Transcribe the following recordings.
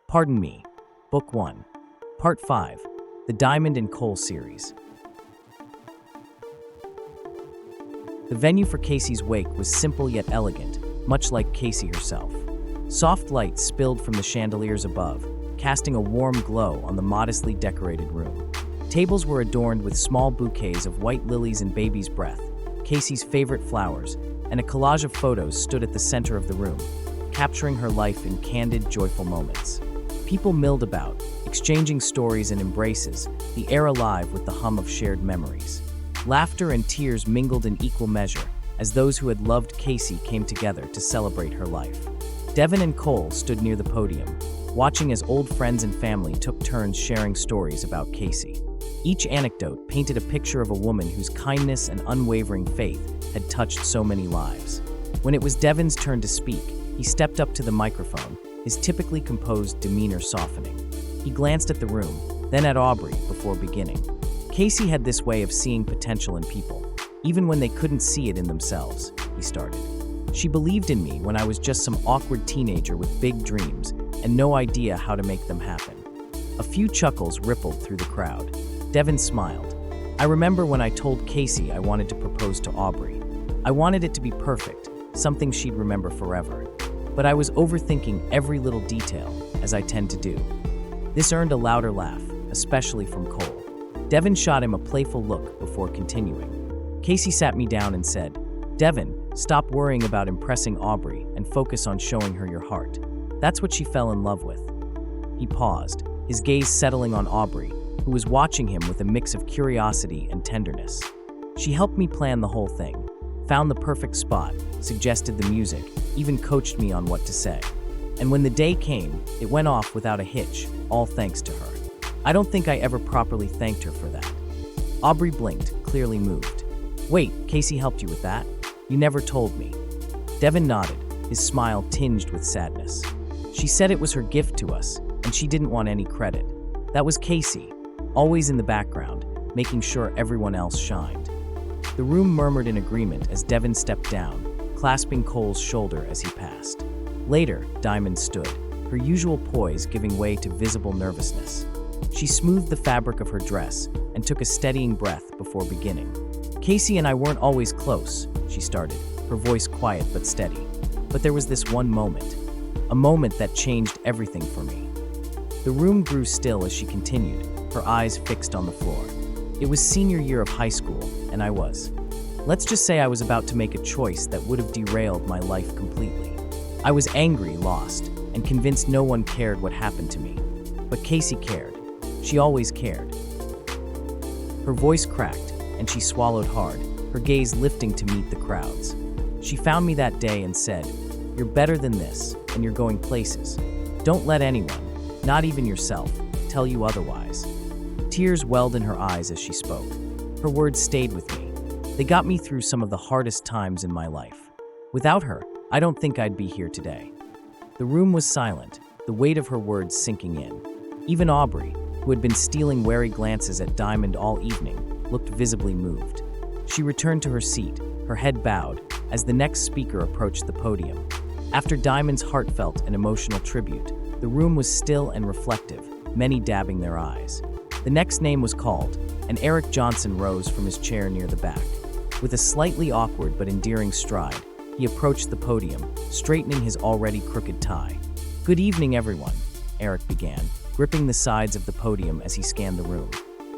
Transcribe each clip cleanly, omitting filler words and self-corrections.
Pardon Me, Book 1, Part 5, The Diamond and Coal Series. The venue for Casey's wake was simple yet elegant, much like Casey herself. Soft light spilled from the chandeliers above, casting a warm glow on the modestly decorated room. Tables were adorned with small bouquets of white lilies and baby's breath, Casey's favorite flowers, and a collage of photos stood at the center of the room, capturing her life in candid, joyful moments. People milled about, exchanging stories and embraces, the air alive with the hum of shared memories. Laughter and tears mingled in equal measure as those who had loved Casey came together to celebrate her life. Devin and Cole stood near the podium, watching as old friends and family took turns sharing stories about Casey. Each anecdote painted a picture of a woman whose kindness and unwavering faith had touched so many lives. When it was Devin's turn to speak, he stepped up to the microphone, his typically composed demeanor softening. He glanced at the room, then at Aubrey before beginning. Casey had this way of seeing potential in people, even when they couldn't see it in themselves, he started. She believed in me when I was just some awkward teenager with big dreams and no idea how to make them happen. A few chuckles rippled through the crowd. Devin smiled. I remember when I told Casey I wanted to propose to Aubrey. I wanted it to be perfect, something she'd remember forever. But I was overthinking every little detail, as I tend to do. This earned a louder laugh, especially from Cole. Devin shot him a playful look before continuing. Casey sat me down and said, "Devin, stop worrying about impressing Aubrey and focus on showing her your heart. That's what she fell in love with." He paused, his gaze settling on Aubrey, who was watching him with a mix of curiosity and tenderness. She helped me plan the whole thing, found the perfect spot, suggested the music, even coached me on what to say. And when the day came, it went off without a hitch, all thanks to her. I don't think I ever properly thanked her for that. Aubrey blinked, clearly moved. "Wait, Casey helped you with that? You never told me." Devin nodded, his smile tinged with sadness. "She said it was her gift to us, and she didn't want any credit. That was Casey, always in the background, making sure everyone else shined." The room murmured in agreement as Devin stepped down, clasping Cole's shoulder as he passed. Later, Diamond stood, her usual poise giving way to visible nervousness. She smoothed the fabric of her dress and took a steadying breath before beginning. "Casey and I weren't always close," she started, her voice quiet but steady. "But there was this one moment, a moment that changed everything for me." The room grew still as she continued, her eyes fixed on the floor. It was senior year of high school, and let's just say I was about to make a choice that would have derailed my life completely. I was angry, lost, and convinced no one cared what happened to me. But Casey cared. She always cared. Her voice cracked, and she swallowed hard, her gaze lifting to meet the crowd's. She found me that day and said, "You're better than this, and you're going places. Don't let anyone, not even yourself, tell you otherwise." Tears welled in her eyes as she spoke. Her words stayed with me. They got me through some of the hardest times in my life. Without her, I don't think I'd be here today. The room was silent, the weight of her words sinking in. Even Aubrey, who had been stealing wary glances at Diamond all evening, looked visibly moved. She returned to her seat, her head bowed, as the next speaker approached the podium. After Diamond's heartfelt and emotional tribute, the room was still and reflective, many dabbing their eyes. The next name was called, and Eric Johnson rose from his chair near the back. With a slightly awkward but endearing stride, he approached the podium, straightening his already crooked tie. "Good evening, everyone," Eric began, gripping the sides of the podium as he scanned the room.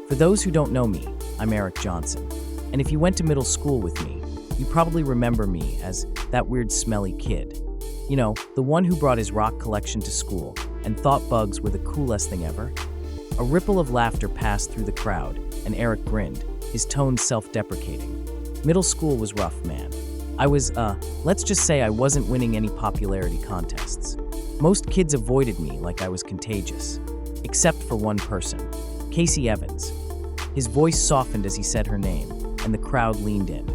"For those who don't know me, I'm Eric Johnson. And if you went to middle school with me, you probably remember me as that weird smelly kid. You know, the one who brought his rock collection to school and thought bugs were the coolest thing ever?" A ripple of laughter passed through the crowd, and Eric grinned, his tone self-deprecating. "Middle school was rough, man. Let's just say I wasn't winning any popularity contests. Most kids avoided me like I was contagious. Except for one person, Casey Evans." His voice softened as he said her name, and the crowd leaned in.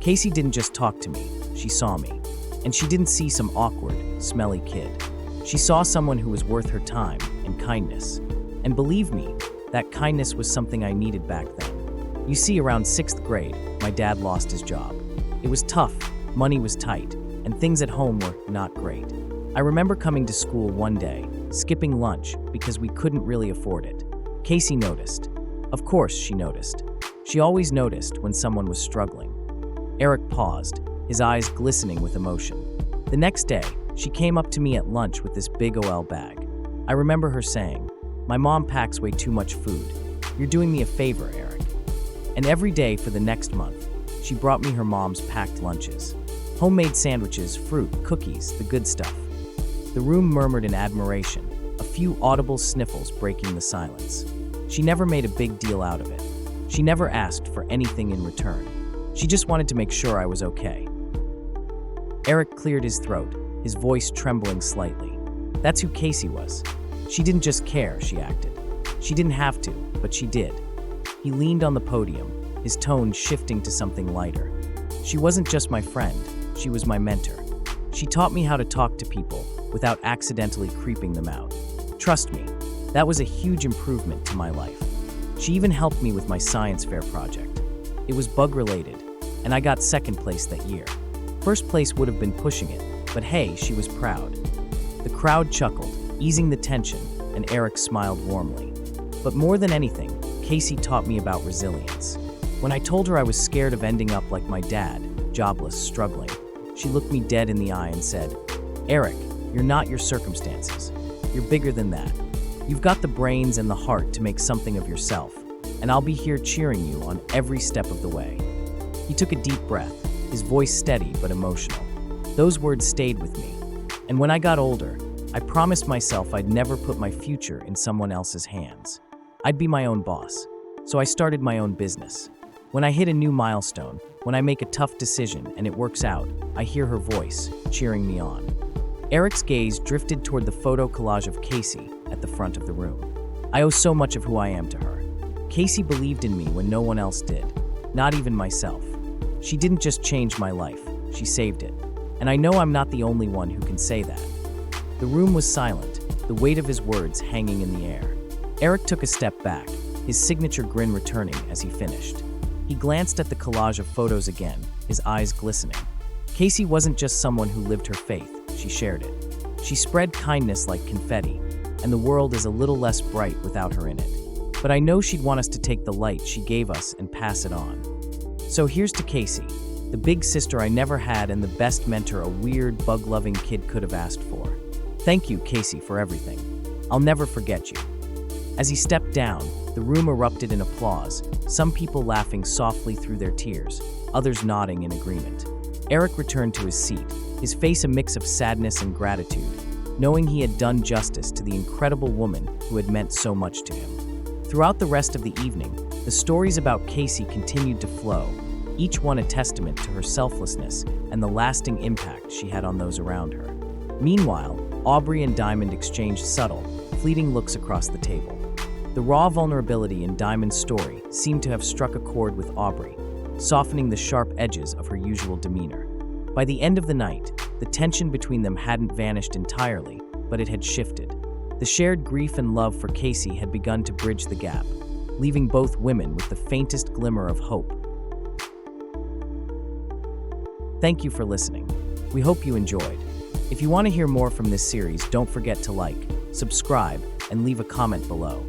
Casey didn't just talk to me, she saw me. And she didn't see some awkward, smelly kid. She saw someone who was worth her time and kindness. And believe me, that kindness was something I needed back then. You see, around 6th grade, my dad lost his job. It was tough, money was tight, and things at home were not great. I remember coming to school one day, skipping lunch because we couldn't really afford it. Casey noticed. Of course, she noticed. She always noticed when someone was struggling. Eric paused, his eyes glistening with emotion. The next day, she came up to me at lunch with this big OL bag. I remember her saying, "My mom packs way too much food. You're doing me a favor, Eric." And every day for the next month, she brought me her mom's packed lunches. Homemade sandwiches, fruit, cookies, the good stuff. The room murmured in admiration, a few audible sniffles breaking the silence. She never made a big deal out of it. She never asked for anything in return. She just wanted to make sure I was okay. Eric cleared his throat, his voice trembling slightly. That's who Casey was. She didn't just care, she acted. She didn't have to, but she did. He leaned on the podium, his tone shifting to something lighter. She wasn't just my friend, she was my mentor. She taught me how to talk to people without accidentally creeping them out. Trust me, that was a huge improvement to my life. She even helped me with my science fair project. It was bug-related, and I got second place that year. First place would have been pushing it, but hey, she was proud. The crowd chuckled, easing the tension, and Eric smiled warmly. But more than anything, Casey taught me about resilience. When I told her I was scared of ending up like my dad, jobless, struggling, she looked me dead in the eye and said, "Eric, you're not your circumstances. You're bigger than that. You've got the brains and the heart to make something of yourself, and I'll be here cheering you on every step of the way." He took a deep breath, his voice steady but emotional. Those words stayed with me, and when I got older, I promised myself I'd never put my future in someone else's hands. I'd be my own boss, so I started my own business. When I hit a new milestone, when I make a tough decision and it works out, I hear her voice, cheering me on. Eric's gaze drifted toward the photo collage of Casey at the front of the room. I owe so much of who I am to her. Casey believed in me when no one else did, not even myself. She didn't just change my life, she saved it. And I know I'm not the only one who can say that. The room was silent, the weight of his words hanging in the air. Eric took a step back, his signature grin returning as he finished. He glanced at the collage of photos again, his eyes glistening. Casey wasn't just someone who lived her faith, she shared it. She spread kindness like confetti, and the world is a little less bright without her in it. But I know she'd want us to take the light she gave us and pass it on. So here's to Casey, the big sister I never had and the best mentor a weird, bug-loving kid could have asked for. Thank you, Casey, for everything. I'll never forget you. As he stepped down, the room erupted in applause, some people laughing softly through their tears, others nodding in agreement. Eric returned to his seat, his face a mix of sadness and gratitude, knowing he had done justice to the incredible woman who had meant so much to him. Throughout the rest of the evening, the stories about Casey continued to flow, each one a testament to her selflessness and the lasting impact she had on those around her. Meanwhile, Aubrey and Diamond exchanged subtle, fleeting looks across the table. The raw vulnerability in Diamond's story seemed to have struck a chord with Aubrey, softening the sharp edges of her usual demeanor. By the end of the night, the tension between them hadn't vanished entirely, but it had shifted. The shared grief and love for Casey had begun to bridge the gap, leaving both women with the faintest glimmer of hope. Thank you for listening. We hope you enjoyed. If you want to hear more from this series, don't forget to like, subscribe, and leave a comment below.